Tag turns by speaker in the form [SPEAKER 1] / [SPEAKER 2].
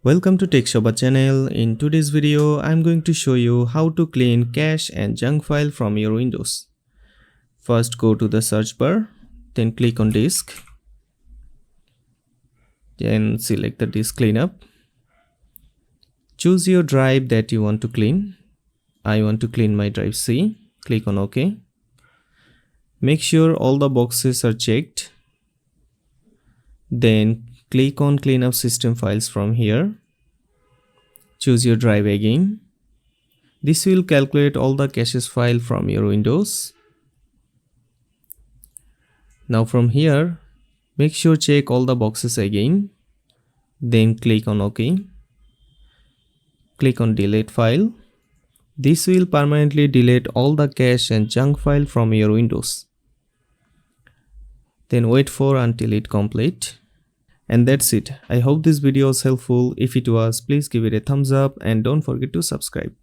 [SPEAKER 1] Welcome to TechShoba channel. In today's video, I'm going to show you how to clean cache and junk file from your Windows. First, go to the search bar, then click on disk, then select the disk cleanup. Choose your drive that you want to clean. I want to clean my drive C. Click on OK. Make sure all the boxes are checked. Then click on clean up system files from here. Choose your drive again. This will calculate all the caches file from your Windows. Now from here, make sure check all the boxes again. Then click on OK. Click on delete file. This will permanently delete all the cache and junk file from your Windows. Then wait for until it complete. And that's it. I hope this video was helpful. If it was, please give it a thumbs up and don't forget to subscribe.